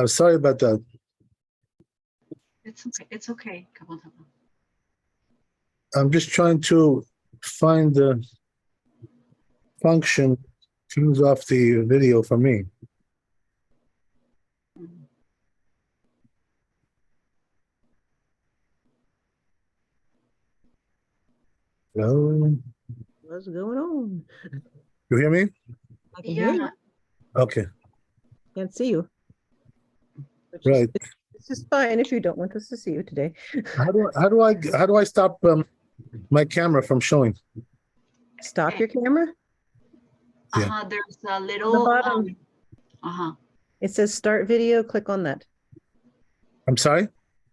Sorry about that. It's okay. It's okay. I'm just trying to find the function turns off the video for me. Hello? What's going on? You hear me? I can hear you. Yeah. Okay, Can't see you. right. This is fine if you don't want us to see you today. How do I stop my camera from showing? Stop your camera. Yeah. There's a On the little. bottom, it says start video. Click on that. I'm sorry?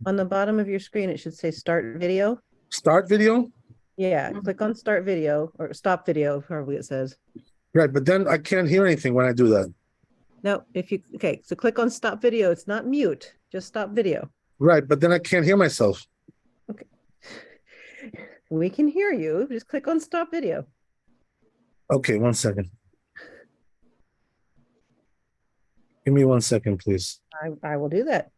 On the bottom of your screen, it should say start video. Start video? Yeah, click on start video or stop video, however it says. Right, but then I can't hear anything when I do that. No, okay, so click on stop video. It's not mute, just stop video. Right, but then I can't hear myself. Okay. We can hear you. Just click on stop video. Okay, 1 second. Give me 1 second, please. I will do that.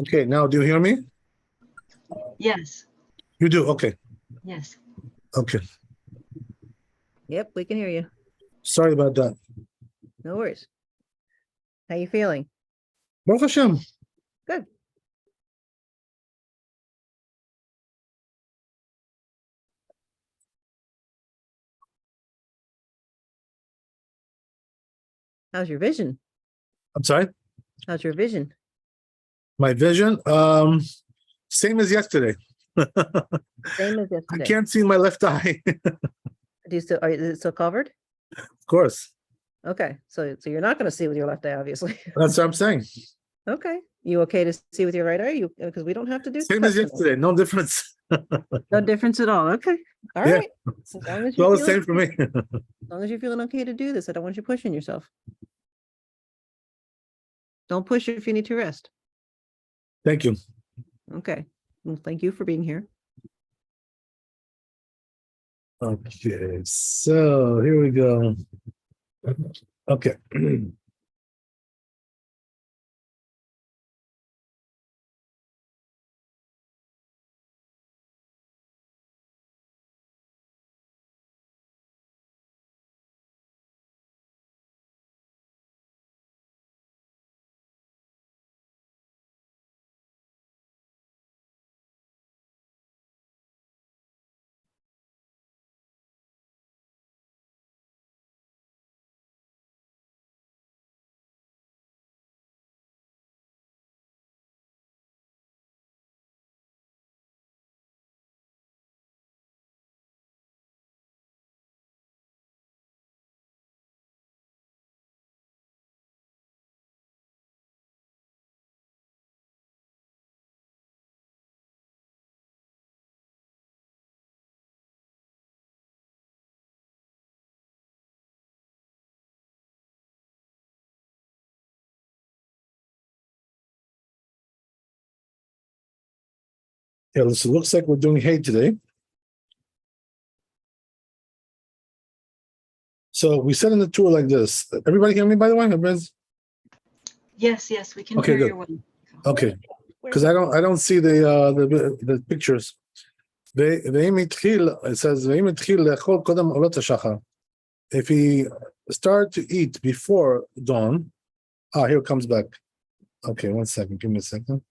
Okay, now do you hear me? Yes. You do, okay. Yes. Okay. Yep, we can hear you. Sorry about that. No worries. How you feeling? Baruch Hashem. Good. How's your vision? I'm sorry? How's your vision? My vision? Same as yesterday. Same as yesterday. I can't see my left eye. Do you still, is it still covered? Of course. Okay, so you're not going to see with your left eye, obviously. That's what I'm saying. Okay, you okay to see with your right eye? You because we don't have to do Same as testing. yesterday, no difference. No difference at all. Okay, all Yeah. right. As long as It's all you're the same feeling, for me. as long as you're feeling okay to do this, I don't want you pushing yourself. Don't push if you need to rest. Thank you. Okay. Well, thank you for being here. Okay, so here we go. Okay. Yeah, listen, looks like we're doing hay today. So we said in the tour like this. Everybody hear me, by the way? Everybody's Yes, we can Okay, hear good. you well. okay. Because I don't see the pictures. It says if he start to eat before dawn. Here it comes back. Okay, 1 second. Give me a second.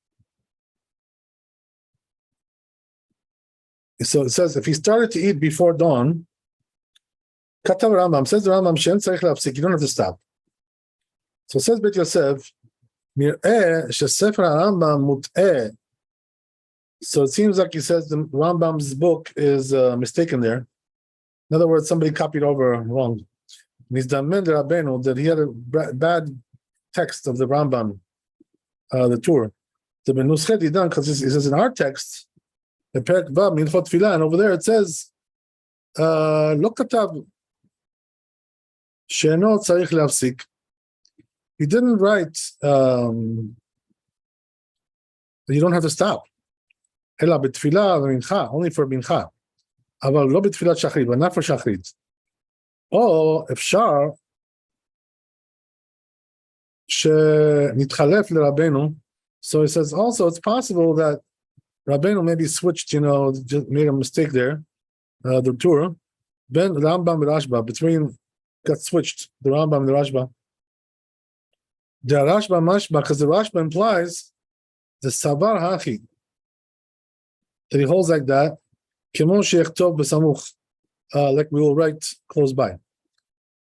So it says if he started to eat before dawn, Katav Rambam says the Rambam Shen Tzarich Lafsik. You don't have to stop. So it says Bet Yosef, נראה שספר הרמב"ם מוטעה. So it seems like he says the Rambam's book is mistaken there. In other words, somebody copied over wrong. Nizdamen de Rabbeinu, that he had a bad text of the Rambam, the Tur. The Benuschet Idan, because it says in our text, the Perek Vav Minchot Tfilah, and over there it says, לא כתב שאינו צריך להפסיק. He didn't write, you don't have to stop. אלא בתפילה ומנחה, only for מנחה. אבל לא בתפילת שחרית, but not for שחרית. או אפשר שנתחלף לרבנו. So it says also it's possible that Rabbeinu maybe switched, just made a mistake there, the Torah. Ben Rambam and Rashba, got switched, the Rambam and the Rashba. The Rashba mashba, because the Rashba implies the Savar Hachi, that he holds like that, Kemon Shechtov Besamuch, like we will write close by.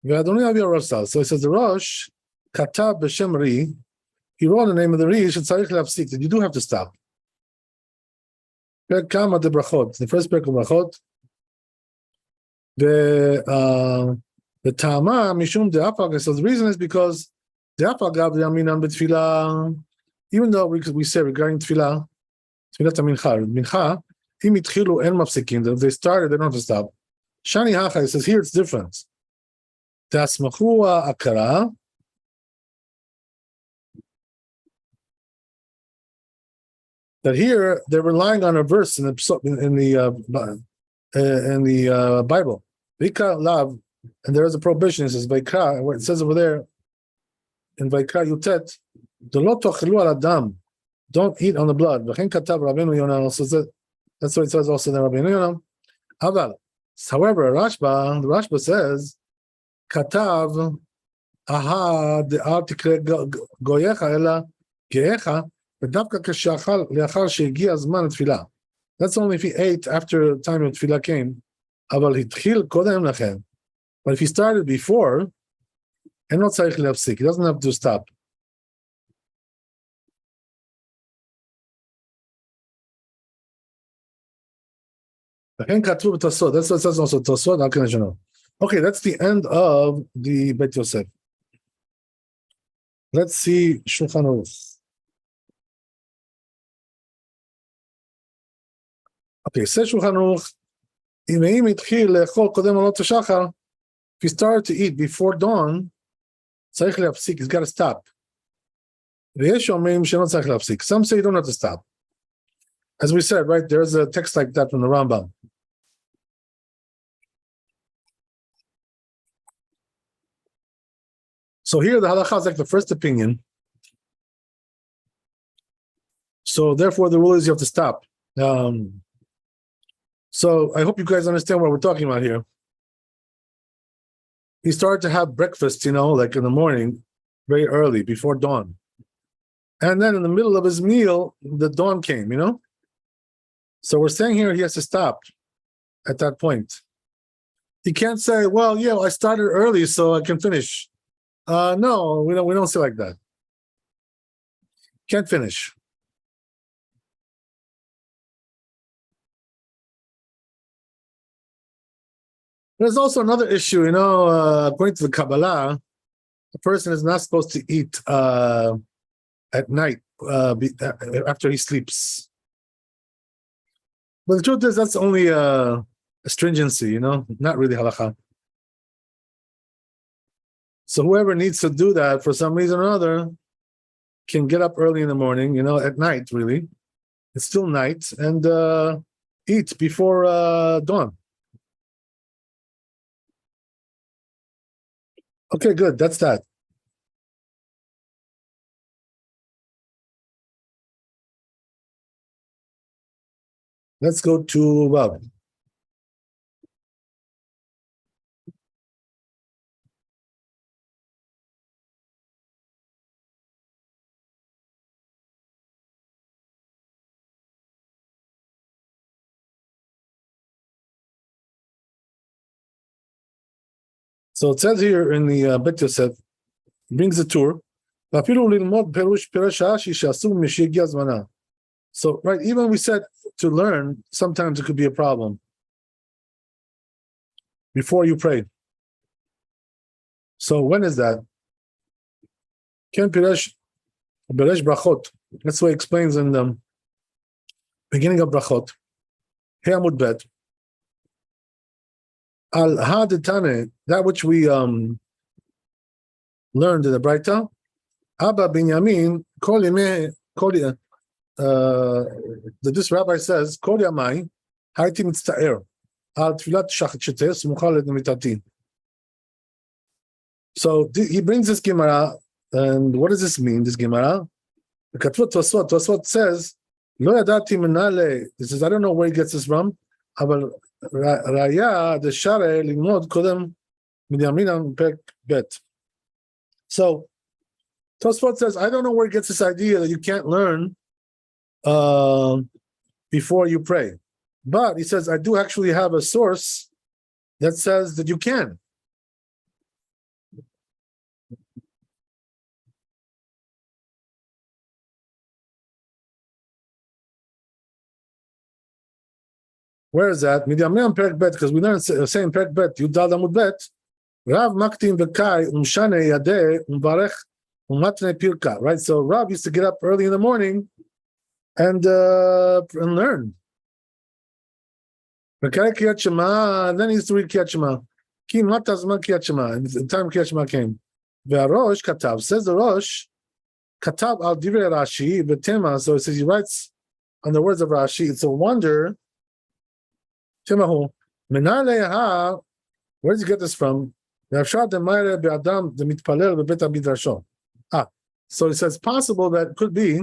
So it says the Rosh, Katab B'Shem Ri, he wrote the name of the Ri, that you do have to stop. The first parak of brachot. The Tama Mishum De'apag. So the reason is because De'apag Gav Yaminan B'Tfilah. Even though we say regarding Tfilah, Tfilat Mincha, Im Itchilu En Mafsikin. If they started, they don't have to stop. Shani Hacha says here it's different. Tasmachua Akara. That here they're relying on a verse in the Bible. Vika Lav, and there is a prohibition. It says Vaikra, where it says over there in Vaikra Yutet, Don't eat on the blood. So that's what it says also in Rabbeinu Yonam. However, the Rashba says, Katav aha de'artikre goyecha ela geecha. That's only if he ate after the time of tefillah came. But if he started before, he doesn't have to stop. That's what it says also. Okay, that's the end of the Bet Yosef. Let's see Shulchan Aruch. Okay, says Shulchan Aruch, if he started to eat before dawn, he's got to stop. Some say you don't have to stop. As we said, right, there's a text like that from the Rambam. So here the halakha is like the first opinion. So therefore the rule is you have to stop. So I hope you guys understand what we're talking about here. He started to have breakfast, like in the morning, very early, before dawn. And then in the middle of his meal, the dawn came, So we're saying here he has to stop at that point. He can't say, well, I started early, so I can finish. No, we don't say like that. Can't finish. There's also another issue, according to the Kabbalah, a person is not supposed to eat at night after he sleeps. But the truth is that's only a stringency, not really halakha. So whoever needs to do that for some reason or other can get up early in the morning, at night really. It's still night, and eat before dawn. Okay, good. That's that. Let's go to Bob. So it says here in the Bet Yosef, brings the tour. ואפילו ללמוד פירוש רש"י שאסור משהגיע זמנה. So, right, even we said to learn, sometimes it could be a problem before you pray. So when is that? Ken Piresh Brachot. That's what he explains in the beginning of Brachot. Hey Amud Bet. Al Haditane, that which we learned in the Braita. Abba Binyamin, Kol Yemeh, this rabbi says, Kol Yamai, Haiti Mitzta'er, Al Tfilat Shachetete, Smucha Lemitati. So he brings this Gemara, and what does this mean, this Gemara? The Katvot Tosfot says, Lo Yadati Menale, he says, I don't know where he gets this from, אבל ראיה דשארה ללמוד קודם מדיימינן פרק ב'. So Tosfot says, I don't know where he gets this idea that you can't learn before you pray. But he says, I do actually have a source that says that you can. Where is that? Midiyamim Perek Bet, because we learned saying Perek Bet, Yudal Amud Bet, Rav Maktim Bekai, Umshane Yadeh, Umbarech, Umatne Pirka, right? So Rav used to get up early in the morning and learn. Bekai Kriyat Shema, then he used to read Kriyat Shema. Ki Matazman Kriyat Shema, the time Kriyat Shema came. Ve'arosh Katav, says the Rosh, Katav al Divrei Rashi, Betema, so it says he writes on the words of Rashi. It's a wonder. Where does he get this from? So he says possible that it could be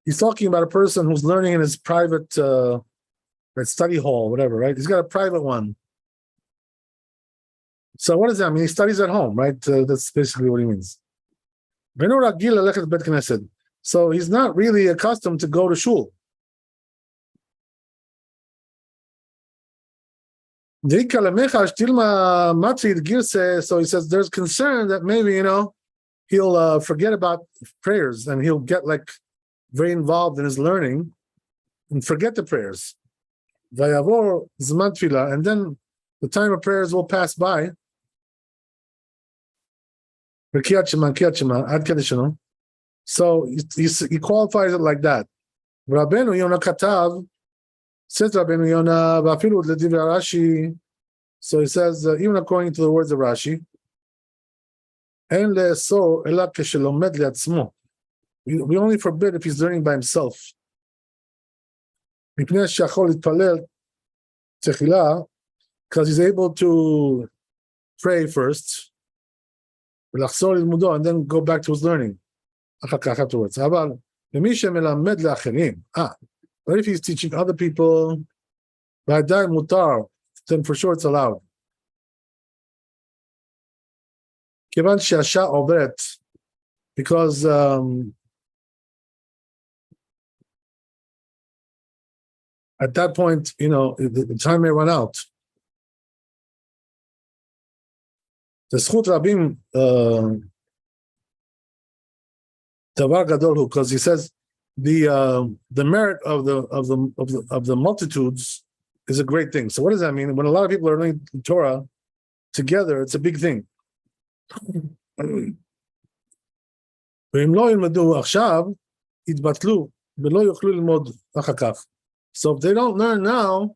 he's talking about a person who's learning in his private study hall, whatever, right? He's got a private one. So what does that mean? He studies at home, right? That's basically what he means. So he's not really accustomed to go to shul. So he says there's concern that maybe, he'll forget about prayers and he'll get very involved in his learning and forget the prayers. And then the time of prayers will pass by. So he qualifies it like that. Rabbeinu Yonah Katav, says Rabbeinu Yonah, v'afilu l'divrei Rashi. So he says, even according to the words of Rashi, en le'esor ela keshelomed le'atzmo. We only forbid if he's learning by himself. Mipnei she'achol litpalel techila, because he's able to pray first, v'lachzor lilmudo, and then go back to his learning. Afterwards. Aval le'mi she'melamed le'acherim. But if he's teaching other people, b'adai mutar, then for sure it's allowed. Kivan she'asha overet, because at that point, the time may run out. The zchut rabim davar gadol, because he says the merit of the multitudes is a great thing. So what does that mean? When a lot of people are learning Torah together, it's a big thing. So if they don't learn now,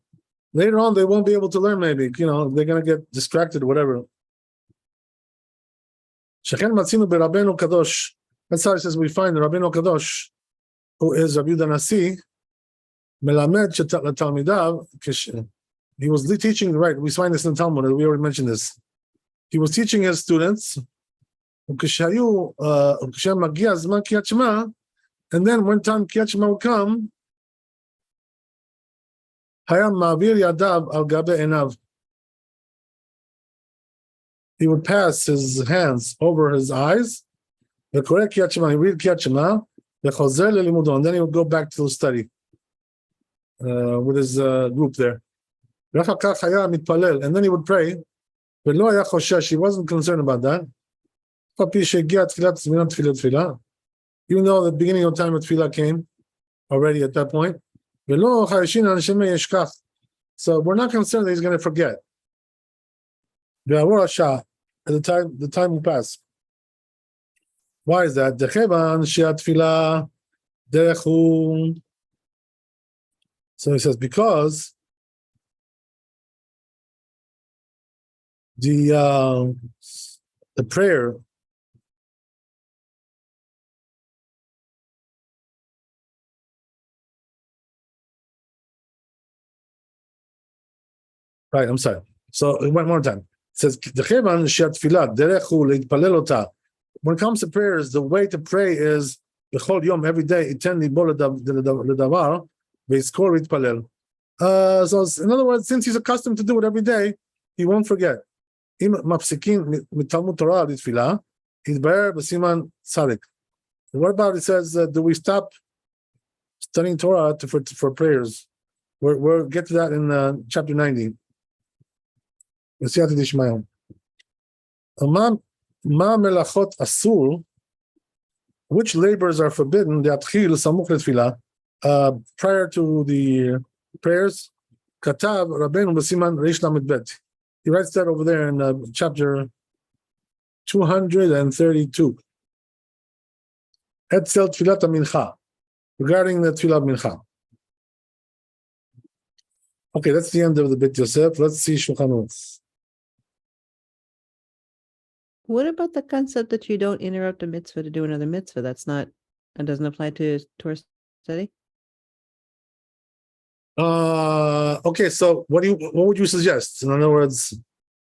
later on they won't be able to learn maybe. They're going to get distracted, whatever. That's how it says we find the Rabbeinu Kadosh, who is Rabbi Yehuda Nasi, Melamed Talmidav. He was teaching, right? We find this in Talmud. We already mentioned this. He was teaching his students, and then when time Kriyat Shema would come, he would pass his hands over his eyes, the correct Kriyat Shema, he read Kriyat Shema, and then he would go back to the study with his group there. And then he would pray. He wasn't concerned about that. Even though the beginning of time of tefillah came already at that point. So we're not concerned that he's going to forget. At the time will pass. Why is that? So he says, because the prayer right, I'm sorry. So one more time. It says, when it comes to prayers, the way to pray is every day. So in other words, since he's accustomed to do it every day, he won't forget. What about it says, do we stop studying Torah for prayers? We'll get to that in chapter 90. Which labors are forbidden prior to the prayers? Katav Rabbeinu b'siman Reish Lamed Bet. He writes that over there in chapter 232. Etzel Tfilat Mincha, regarding the Tfilat Mincha. Okay, that's the end of the Beit Yosef. Let's see Shulchan Aruch. What about the concept that you don't interrupt a mitzvah to do another mitzvah? That doesn't apply to Torah study? Okay, so what would you suggest? In other words,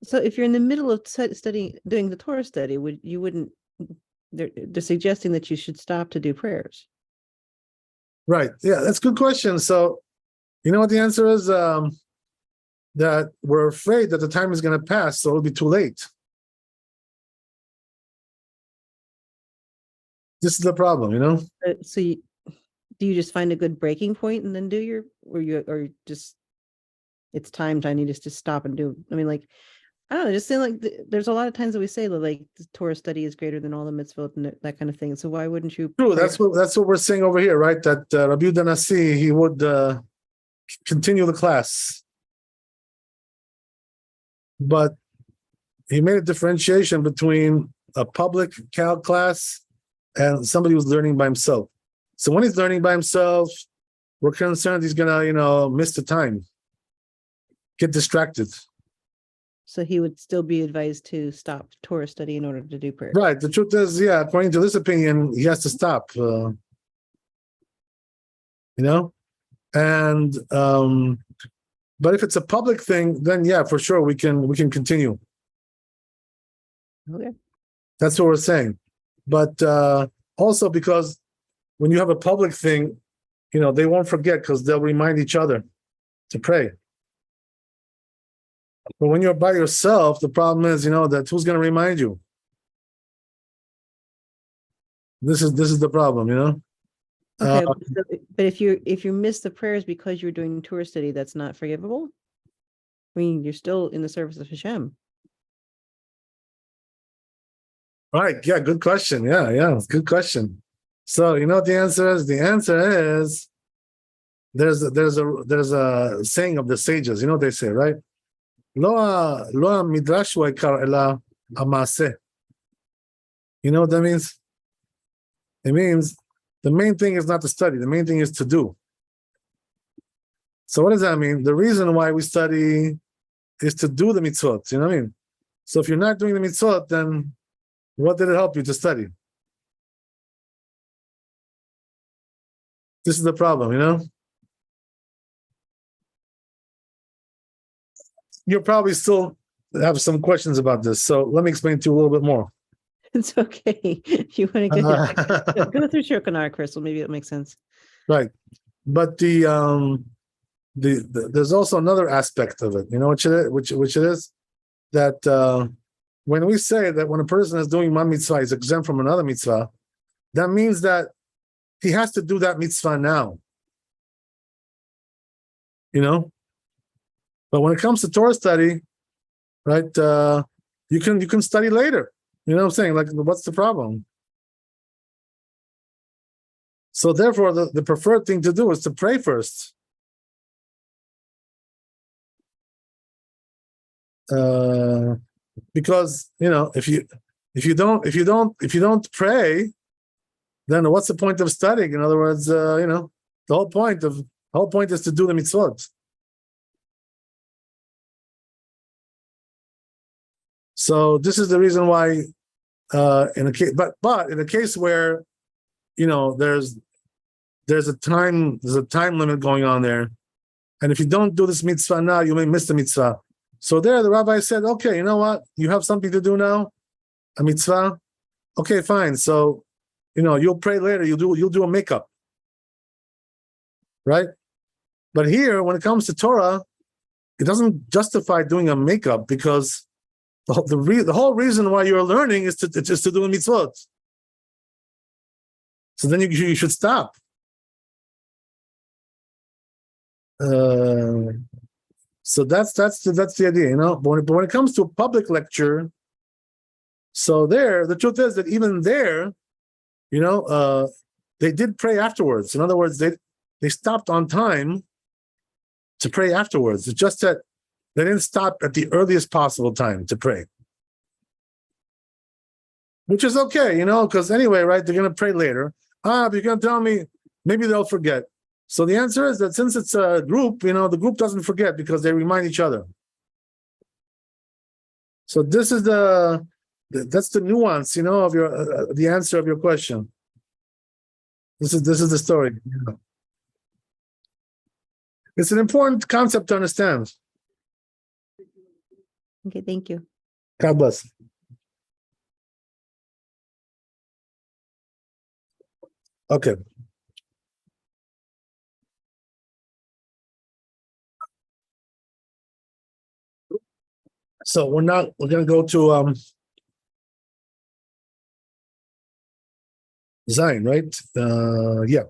so if you're in the middle of doing the Torah study, they're suggesting that you should stop to do prayers. Right. Yeah, that's a good question. So, you know what the answer is? That we're afraid that the time is going to pass, so it'll be too late. This is the problem, you know? So do you just find a good breaking point and then do it's time, I need to stop and do, I mean, like, I don't know, just saying, like, there's a lot of times that we say that, like, the Torah study is greater than all the mitzvot and that kind of thing. So why wouldn't you? True, that's what we're saying over here, right? That Rabbi Nasi, he would continue the class. But he made a differentiation between a public class and somebody who's learning by himself. So when he's learning by himself, we're concerned he's gonna, miss the time, get distracted. So he would still be advised to stop Torah study in order to do prayer. Right. The truth is, yeah, according to this opinion, he has to stop. And but if it's a public thing, then yeah, for sure we can continue. Okay. That's what we're saying. But also because when you have a public thing, they won't forget because they'll remind each other to pray. But when you're by yourself, the problem is, that who's going to remind you? This is the problem, Okay, but if you miss the prayers because you're doing Torah study, that's not forgivable. I mean, you're still in the service of Hashem. Right. Yeah. Good question. Yeah. Good question. So you know what the answer is? The answer is there's a saying of the sages. You know what they say, right? Lo midrash wa'ikar ela amase. You know what that means? It means the main thing is not to study. The main thing is to do. So what does that mean? The reason why we study is to do the mitzvot. You know what I mean? So if you're not doing the mitzvot, then what did it help you to study? This is the problem, You'll probably still have some questions about this. So let me explain to you a little bit more. It's okay. If you want to go through Shulchan Aruch, Crystal, maybe it makes sense. Right. But the there's also another aspect of it, which it is that when we say that when a person is doing one mitzvah, he's exempt from another mitzvah, that means that he has to do that mitzvah now. But when it comes to Torah study, right, you can study later. You know what I'm saying? Like, what's the problem? So therefore, the preferred thing to do is to pray first. Because if you don't pray, then what's the point of studying? In other words, the whole point is to do the mitzvot. So this is the reason why, in a case, but in a case where, there's a time limit going on there, and if you don't do this mitzvah now, you may miss the mitzvah. So there, the rabbi said, okay, you know what? You have something to do now, a mitzvah. Okay, fine. So, you'll pray later. You'll do a makeup, right? But here, when it comes to Torah, it doesn't justify doing a makeup because the whole reason why you're learning is to do a mitzvot. So then you should stop. So that's the idea, But when it comes to a public lecture, so there, the truth is that even there, they did pray afterwards. In other words, they stopped on time to pray afterwards. It's just that they didn't stop at the earliest possible time to pray, which is okay, because anyway, right? They're going to pray later. But you're going to tell me maybe they'll forget. So the answer is that since it's a group, the group doesn't forget because they remind each other. So this is that's the nuance, of your the answer of your question. This is the story. It's an important concept to understand. Okay, thank you. God bless. Okay. So we're going to go to Zayin, right? Yeah.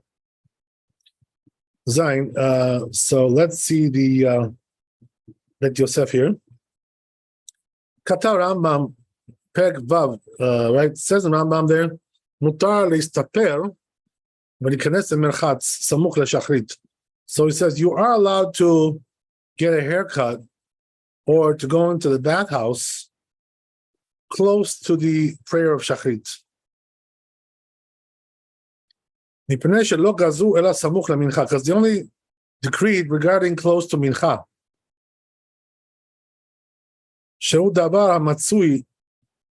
Zayin. So let's see the Bet Yosef here. Kata Rambam, Perek Vav, right? It says in Rambam there, Mutar le'istaper v'nikanetz lemerchatz samuch le'shachrit. So he says you are allowed to get a haircut or to go into the bathhouse close to the prayer of shachrit. Because the only decreed regarding close to mincha.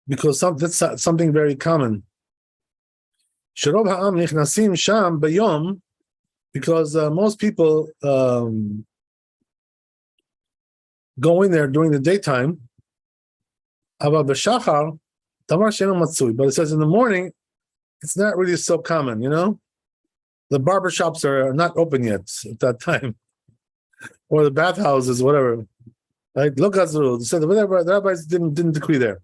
Because that's something very common. Because most people go in there during the daytime. But it says in the morning, it's not really so common, The barber shops are not open yet at that time, or the bathhouses, whatever. Right? Look, Azru. So the rabbis didn't decree there.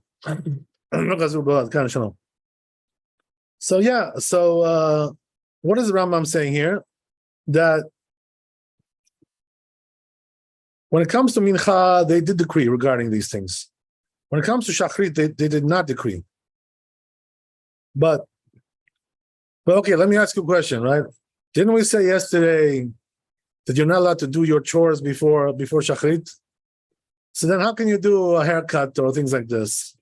So yeah. So what is the Rambam saying here? That when it comes to mincha, they did decree regarding these things. When it comes to shachrit, they did not decree. But okay, let me ask you a question, right? Didn't we say yesterday that you're not allowed to do your chores before shachrit? So then how can you do a haircut or things like this?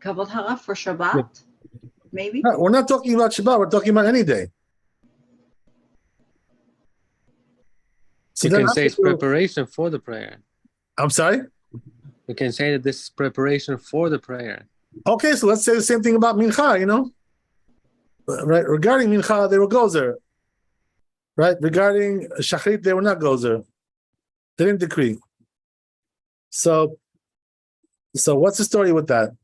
Kabbalah hara for Shabbat, maybe? No, we're not talking about Shabbat, we're talking about any day. So you can say it's preparation for the prayer. I'm sorry? You can say that this is preparation for the prayer. Okay, so let's say the same thing about mincha, Right? Regarding mincha, they were gozer. Right? Regarding shachrit, they were not gozer. They didn't decree. So what's the story with that?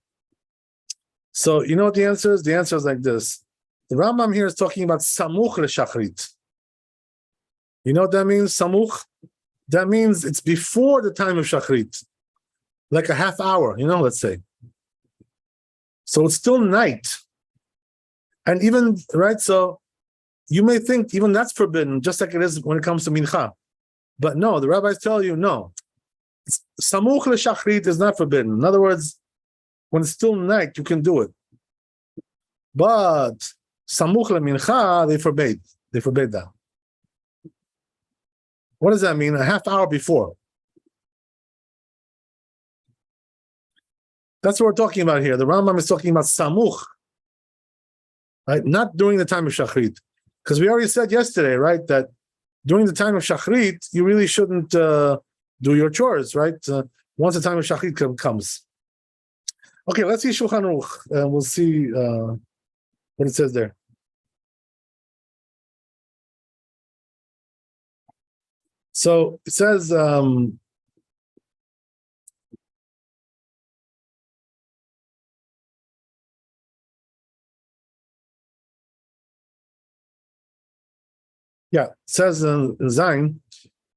So you know what the answer is? The answer is like this. The Rambam here is talking about samuch le-shachrit. You know what that means, samuch? That means it's before the time of shachrit. Like a half hour, let's say. So it's still night. And even, right, so you may think even that's forbidden, just like it is when it comes to mincha. But no, the rabbis tell you, no. Samuch l'shachrit is not forbidden. In other words, when it's still night, you can do it. But samuch l'mincha, they forbade. They forbade that. What does that mean? A half hour before. That's what we're talking about here. The Rambam is talking about samuch, right? Not during the time of shachrit. Because we already said yesterday, right, that during the time of shachrit, you really shouldn't do your chores, right? Once the time of shachrit comes. Okay, let's see Shulchan Aruch. We'll see what it says there. So it says, yeah, it says in Zayin,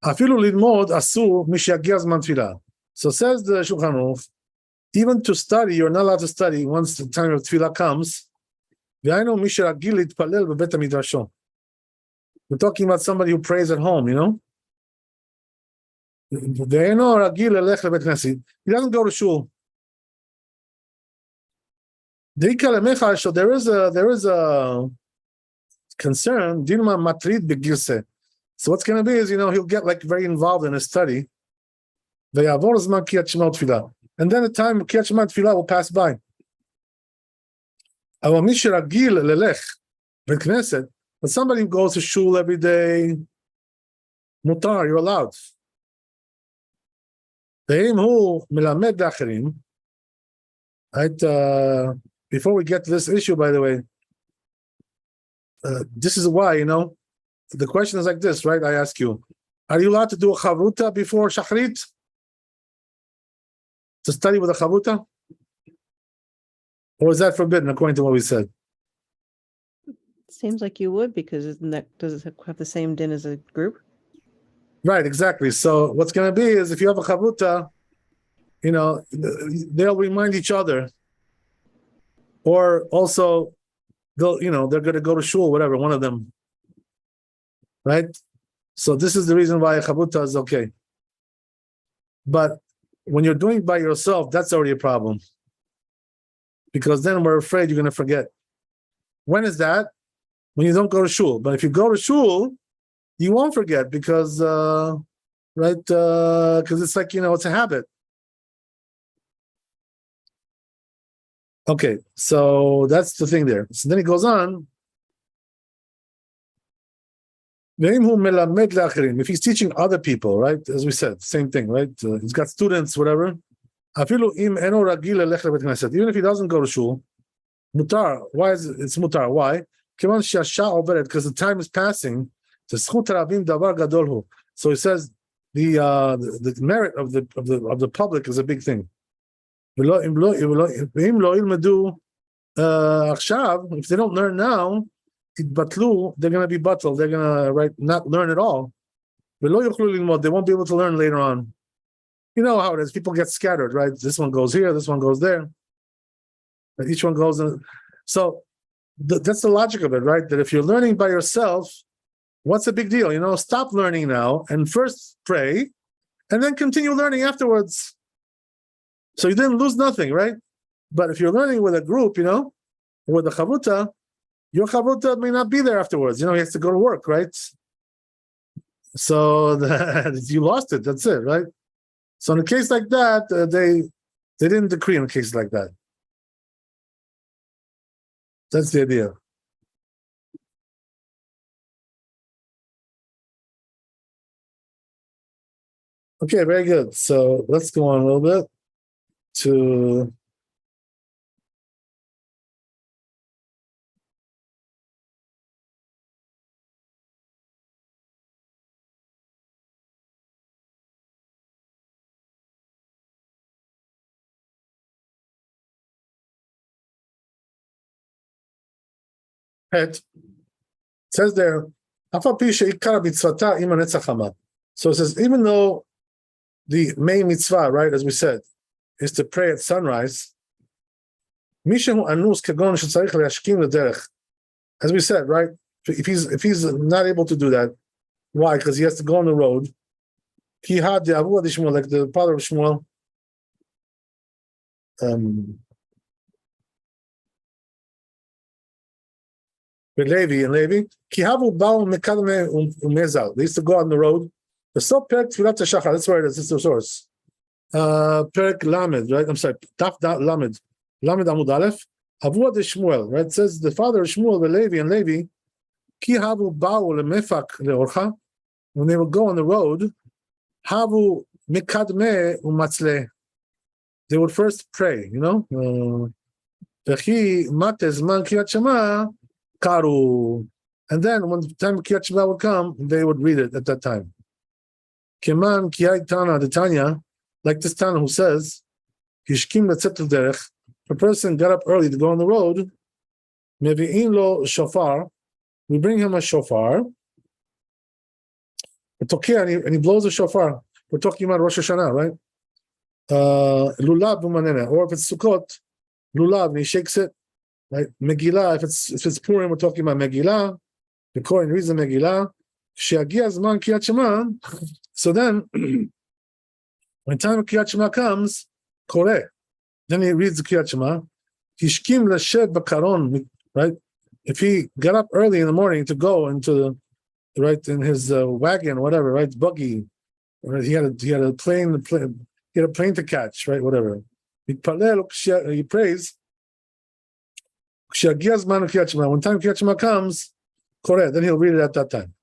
Afilu lidmod asur mishagia zman tefillah. So says the Shulchan Aruch, even to study, you're not allowed to study once the time of tefillah comes. V'aynu misharagil litpalel bebet hamidrasho. We're talking about somebody who prays at home, you know. V'aynu ragil elech lebet knesset. He doesn't go to shul. So there is a concern. Dilma matrid begirse. So what's going to be is, you know, he'll get like very involved in his study. And then the time of Kriyat Shema Tefillah will pass by. But somebody who goes to shul every day, mutar, you're allowed. Right? Before we get to this issue, by the way, this is why, you know, the question is like this, right? I ask you, are you allowed to do a chavruta before shachrit? To study with a chavruta? Or is that forbidden according to what we said? Seems like you would, because does it have the same din as a group? Right, exactly. So what's going to be is if you have a chavruta, you know, they'll remind each other. Or also, they're going to go to shul, whatever, one of them. Right? So this is the reason why a chavruta is okay. But when you're doing it by yourself, that's already a problem. Because then we're afraid you're going to forget. When is that? When you don't go to shul. But if you go to shul, you won't forget because, because it's like, you know, it's a habit. Okay, so that's the thing there. So then he goes on. If he's teaching other people, right? As we said, same thing, right? He's got students, whatever. Even if he doesn't go to shul, mutar. Why is it? It's mutar. Why? Because the time is passing. So he says the merit of the public is a big thing. If they don't learn now, they're going to be batal. They're going to not learn at all. They won't be able to learn later on. You know how it is. People get scattered, right? This one goes here, this one goes there. And each one goes in. So that's the logic of it, right? That if you're learning by yourself, what's the big deal? You know, stop learning now and first pray and then continue learning afterwards. So you didn't lose nothing, right? But if you're learning with a group, you know, with a chavruta, your chavruta may not be there afterwards. You know, he has to go to work, right? So you lost it. That's it, right? So in a case like that, they didn't decree in a case like that. That's the idea. Okay, very good. So let's go on a little bit to it says there, so it says, even though the main mitzvah, right, as we said, is to pray at sunrise, as we said, right, if he's not able to do that, why? Because he has to go on the road, Ki had the Avu Shmuel, like the father of Shmuel. Levi and Levi. Ki havu ba'u mekadme umezal. They used to go on the road. The so perek tfilat shachar. That's where it is. This is the source. Perek Lamed, right? I'm sorry. Taf Lamed. Lamed Amud Aleph. Avu Shmuel, right? It says the father of Shmuel, Levi and Levi. Ki havu ba'u lemefak leorcha. When they would go on the road, havu mikadme umatzle. They would first pray, you know. Vechi matez man kriyat shema karu, and then when the time kriyat shema would come, they would read it at that time. Keman kiyai tana the Tanya, like this Tana who says, Hishkim letzet derech. A person got up early to go on the road. Mevi'in lo shofar. We bring him a shofar. And he blows the shofar. We're talking about Rosh Hashanah, right? Lulav umanena, or if it's Sukkot, lulav, and he shakes it, right? Megillah, if it's Purim, we're talking about Megillah. The Kohen reads the Megillah. She'agia zman kriyat shema. So then, when time of kriyat shema comes, koreh. Then he reads the kriyat shema. Hishkim l'shev b'karon, right? If he got up early in the morning to go into right in his wagon, whatever, right, buggy, right? He had a plane to catch, right, whatever. He prays. When time kriyat shema comes, correct, then he'll read it at that time.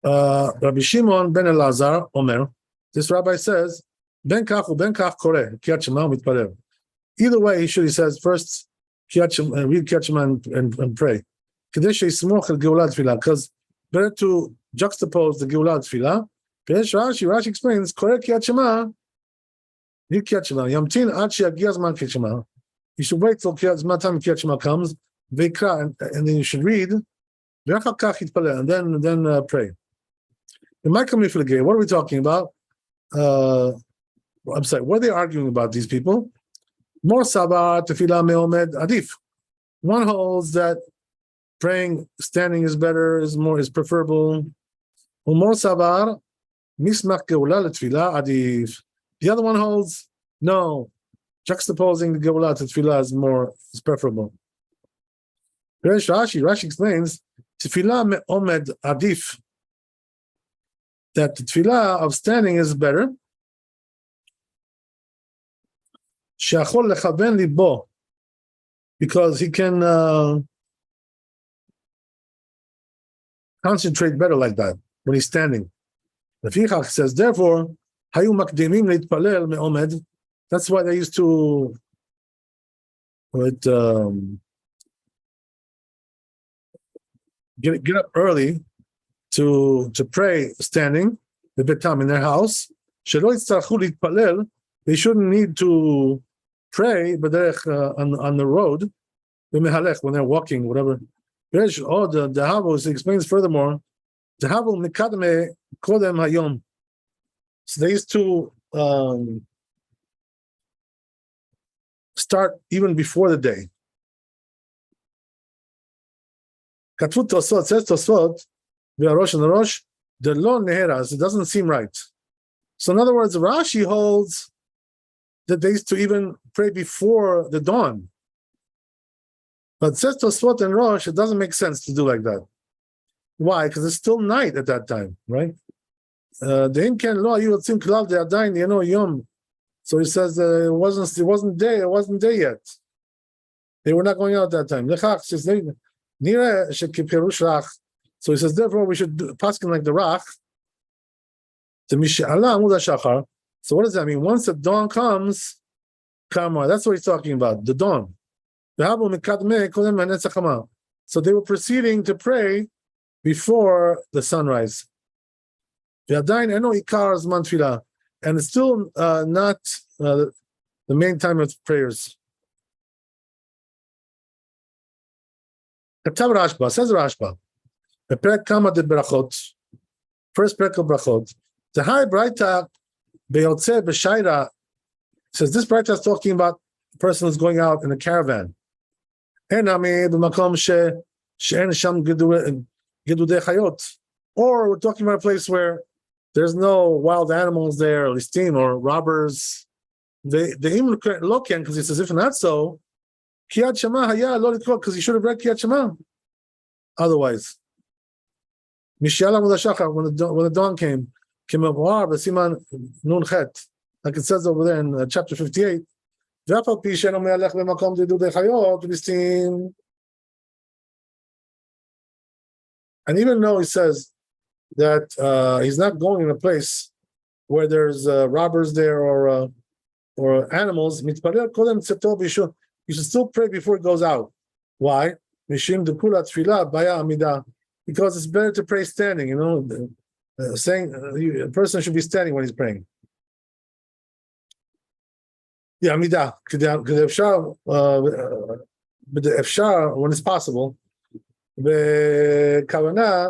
Rabbi Shimon ben Elazar Omer, this rabbi says, ben kach koreh kriyat shema mitpaler. Either way, he says first read kriyat shema and pray. Because better to juxtapose the Geulah Tefillah. Rashi explains, koreh kriyat shema, read kriyat shema. Yamtin ad sheyagia zman kriyat shema. You should wait till time kriyat shema comes, veikra, and then you should read, and then pray. What are we talking about? I'm sorry, what are they arguing about, these people? More sabar tefillah me'omed adif. One holds that praying standing is better, is preferable. More sabar mismach geulah letefillah adif. The other one holds no, juxtaposing the geulah to tefillah is preferable. Rashi explains tefillah me'omed adif, that the tefillah of standing is better. She'achol lechaven libo, because he can concentrate better like that when he's standing. The Fichach says, therefore, hayu makdimim leitpalel me'omed. That's why they used to get up early to pray standing, the betam in their house. They shouldn't need to pray, but on the road, when they're walking, whatever. The Havos explains furthermore, the Havos mikadme kodem hayom. So they used to start even before the day. Katfut Tosfot says Tosfot, Rosh and the Rosh, the lo neheras. It doesn't seem right. So in other words, Rashi holds that they used to even pray before the dawn. But says Tosfot and Rosh, it doesn't make sense to do like that. Why? Because it's still night at that time, right? So he says it wasn't day yet. They were not going out at that time. So he says, therefore, we should paskin like the Rach. So what does that mean? Once the dawn comes, that's what he's talking about, the dawn. So they were proceeding to pray before the sunrise. And it's still not the main time of prayers. Says Rashba, the perek kama de brachot, first perek of brachot. The high braita beyotze b'shayra says this braita is talking about the person who's going out in a caravan. Enami b'makom she'en sham gedurim Gedudei Chayot. Or we're talking about a place where there's no wild animals there, or listim, or robbers. The im loken, because he says if not so, Kiyat Shema haya lo likro, because he should have read Kiyat Shema. Otherwise, Mishyala Mudashachar, when the dawn came, Kimavwar Basiman Nun Chet, like it says over there in chapter 58. And even though he says that he's not going in a place where there's robbers there or animals, you should still pray before it goes out. Why? Because it's better to pray standing, saying a person should be standing when he's praying. Yeah, Amidah, when it's possible. בכוונה,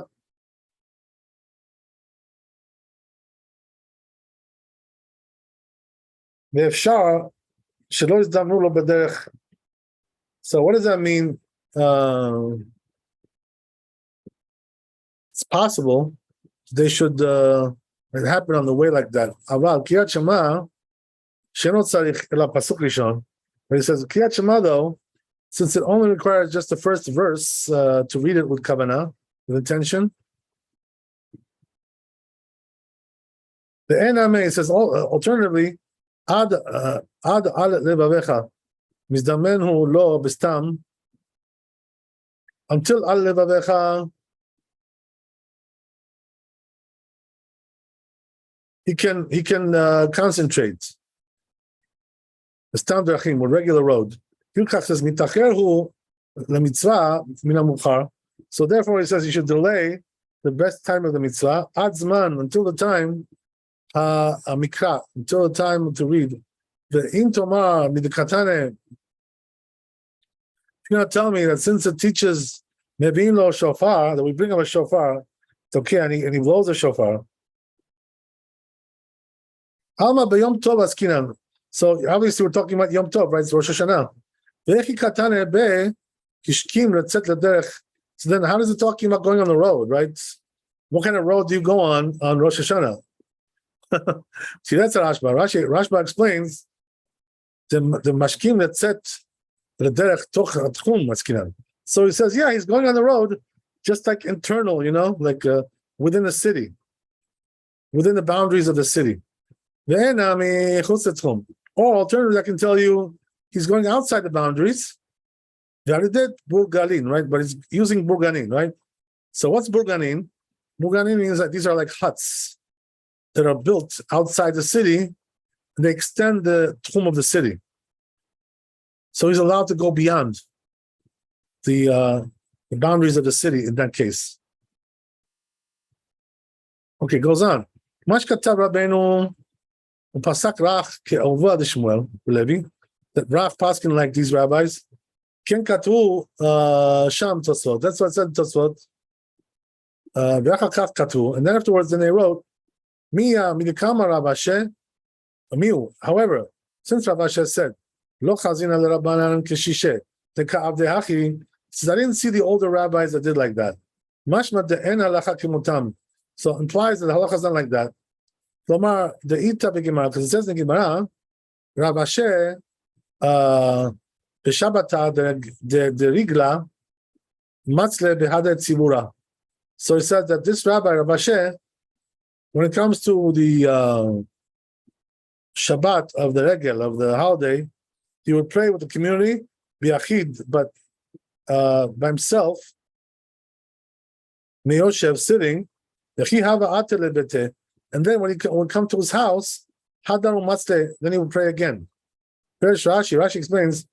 ואפשר שלא יזדמנו לו בדרך. So what does that mean? It's possible they should it happen on the way like that. אבל קריאת שמע שאינו צריך אלא פסוק ראשון. But he says קריאת שמע though, since it only requires just the first verse to read it with kavanah, with intention. The NMA says alternatively, ad levavecha mizdamen lo bestam, until al levavecha he can concentrate. Bestam drachim, with regular road. Says, so therefore he says you should delay the best time of the mitzvah, adzman, until the time mikra, until the time to read. The intomar midikatane. You're not telling me that since it teaches mevin lo shofar, that we bring up a shofar, it's okay, and he blows a shofar. Alma b'yom tov askinan. So obviously we're talking about Yom Tov, right? It's Rosh Hashanah. So then how is it talking about going on the road, right? What kind of road do you go on Rosh Hashanah? See, that's a Rashba. Rashba explains the mashkim that set the derech toch tchum maskinan. So he says, yeah, he's going on the road, just like internal, like within the city, within the boundaries of the city. Or alternatively, I can tell you, he's going outside the boundaries. Burganin, right? But he's using Burganin, right? So what's Burganin? Burganin means that these are like huts that are built outside the city, and they extend the tchum of the city. So he's allowed to go beyond the boundaries of the city in that case. Okay, goes on. Mashkatav Rabbeinu Pasak Rach Ke'ova de Shmuel Levi. That Rav Paskin like these rabbis. Ken Katu Sham Tosfot. That's what it said Tosfot. V'achakach Katu. And then afterwards, then they wrote, Miya Midikama Rav Ashe. Miu. However, since Rav Ashe said, Lo Chazina L'Rabbanan Keshishe. The Ka'avde Hachi. Says, I didn't see the older rabbis that did like that. Mashma de'en halacha kimutam. So it implies that the halacha is not like that. Lomar the Ita B'Gemara, because it says in the Gemara, Rav Ashe B'Shabata de Rigla Matzle B'Hada Tzibura. So he said that this rabbi, Rav Ashe, when it comes to the Shabbat of the Regel, of the holiday, he would pray with the community, B'Yachid, but by himself, Yosef sitting, and then when he would come to his house, then he would pray again. Rashi explains,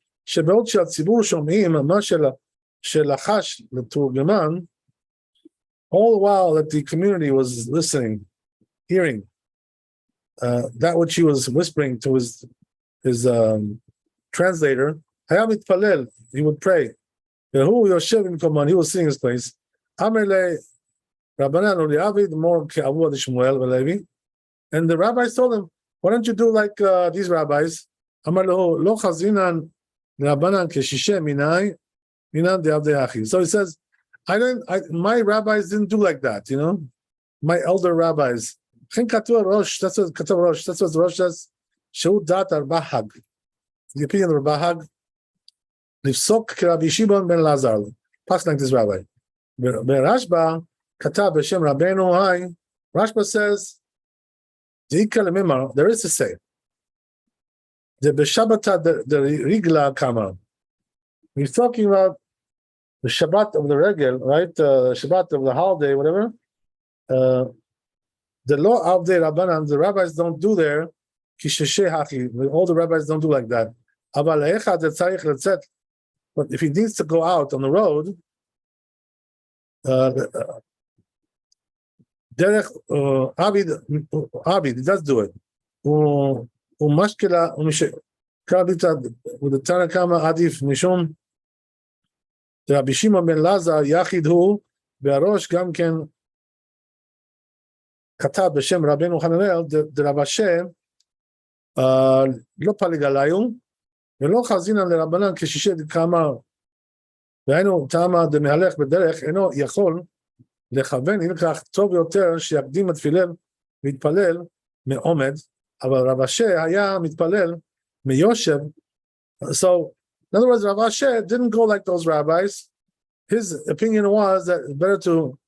all the while that the community was listening, hearing that which he was whispering to his translator, he would pray. He was sitting in his place. And the rabbis told him, why don't you do like these rabbis? So he says, My rabbis didn't do like that, you know. My elder rabbis. That's what Rosh says. Shehu dat Bahag. The opinion of Bahag. Nifsok Rabbi Shimon ben Lazar. Pass like this rabbi. Rashba Katav B'Shem Rabbeinu Hai. Rashba says, there is to say, the B'Shabbata the Rigla Kama. He's talking about the Shabbat of the Regel, right? Shabbat of the holiday, whatever. The law of the Rabbanan, the rabbis don't do there. All the rabbis don't do like that. But if he needs to go out on the road, Derech Abid, he does do it. Umashkela with the Tanakama Adif Mishum. Rabbi Shimon ben Lazar Yachid Hu Be'arosh Gam Ken Katab B'Shem Rabbeinu Hananel the Rav Asher לא פליג עליו ולא חזינן לרבנן כשישי דקאמר והיינו טעמה דמהלך בדרך אינו יכול לכוון אם כך טוב יותר שיקדים התפילל ויתפלל מעומד אבל רב אשר היה מתפלל מיושב. So in other words, Rav Asher didn't go like those rabbis. His opinion was that it's better to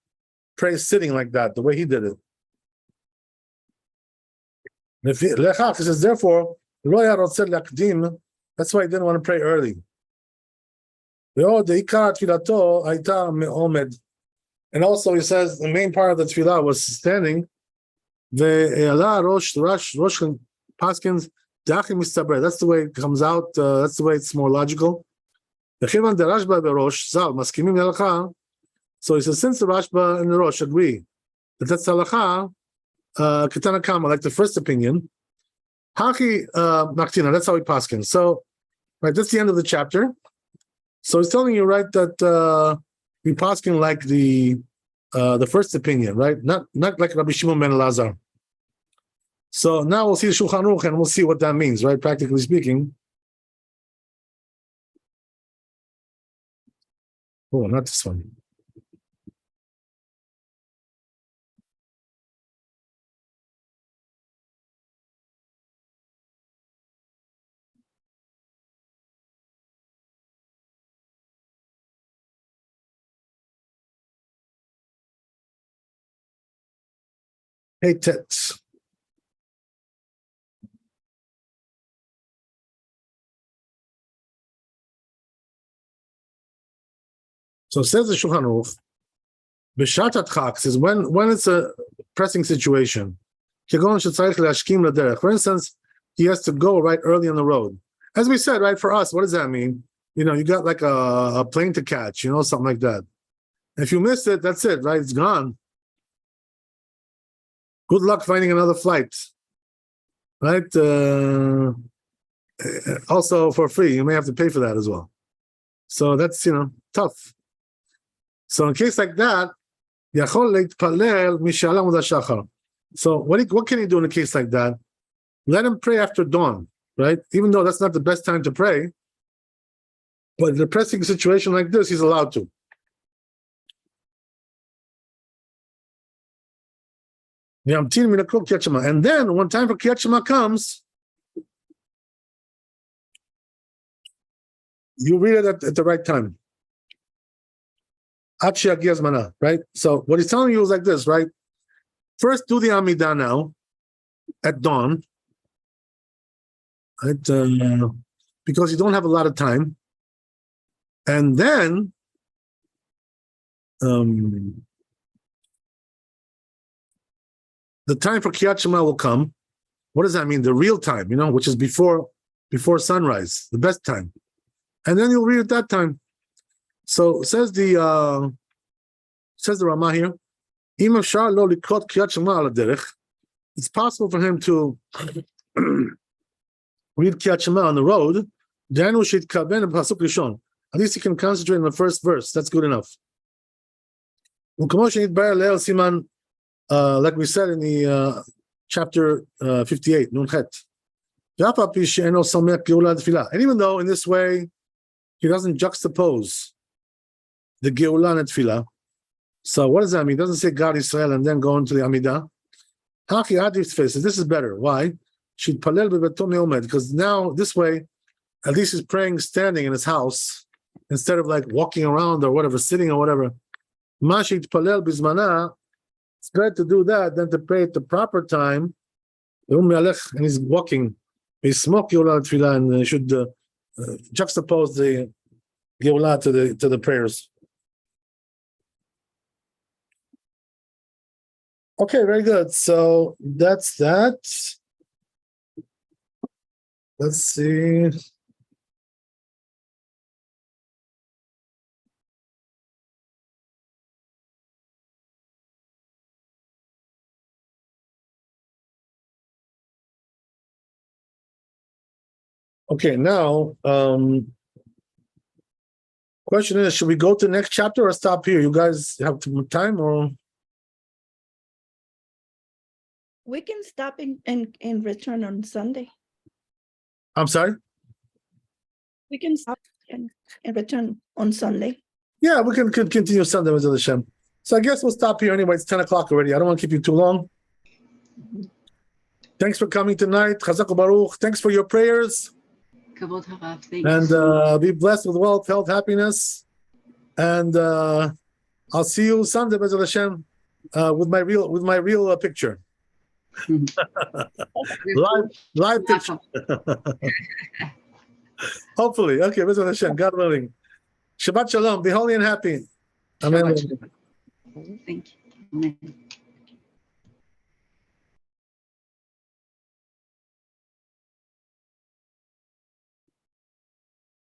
pray sitting like that, the way he did it. He says, therefore, that's why he didn't want to pray early. And also he says the main part of the tefillah was standing. That's the way it comes out. That's the way it's more logical. So he says, since the Rashba and the Rosh agree that that's halacha, Ketana Kama, like the first opinion, Haki Maktina, that's how he paskins. So, right, that's the end of the chapter. So he's telling you, right, that we paskin like the first opinion, right? Not like Rabbi Shimon ben Lazar. So now we'll see the Shulchan Aruch and we'll see what that means, right? Practically speaking. Oh, not this one. Hey, Tets. So says the Shulchan Aruch, B'shat Chak says when it's a pressing situation, for instance, he has to go right early on the road. As we said, right, for us, what does that mean? You know, you got like a plane to catch, you know, something like that. If you miss it, that's it, right? It's gone. Good luck finding another flight, right? Also for free, you may have to pay for that as well. So that's, you know, tough. So in a case like that, so what can he do in a case like that? Let him pray after dawn, right? Even though that's not the best time to pray, but in a pressing situation like this, he's allowed to. And then when time for Kriyat Shema comes, you read it at the right time. Right? So what he's telling you is like this, right? First, do the Amidah now at dawn, right? Because you don't have a lot of time. And then the time for Kriyat Shema will come. What does that mean? The real time, you know, which is before sunrise, the best time. And then you'll read at that time. So says the Ramah here, it's possible for him to read Kriyat Shema on the road. At least he can concentrate on the first verse. That's good enough. Like we said in the chapter 58, Nun Chet. And even though in this way he doesn't juxtapose the Geulah and Tefillah. So what does that mean? It doesn't say God Israel and then go into the Amidah. Haki Adif faces. This is better. Why? She'd palel bebeto me'omed, because now this way, at least he's praying standing in his house instead of like walking around or whatever, sitting or whatever. Mashit palel bizmana. It's better to do that than to pray at the proper time. And he's walking. He's smoking Geulah and Tefillah, and should juxtapose the Geulah to the prayers. Okay, very good. So that's that. Let's see. Okay, now, question is, should we go to the next chapter or stop here? You guys have time or? We can stop and return on Sunday. I'm sorry? We can stop and return on Sunday. Yeah, we can continue Sunday with Hashem. So I guess we'll stop here anyway. It's 10 o'clock already. I don't want to keep you too long. Thanks for coming tonight. Chazak Baruch. Thanks for your prayers. Kavod Harav. Thank you And so much. be blessed with wealth, health, happiness. And I'll see you Sunday, B'ezrat Hashem, with my real picture. live picture. Hopefully. Okay, B'ezrat Hashem, God willing. Shabbat Shalom. Be holy and happy. Amen. Thank you. Amen.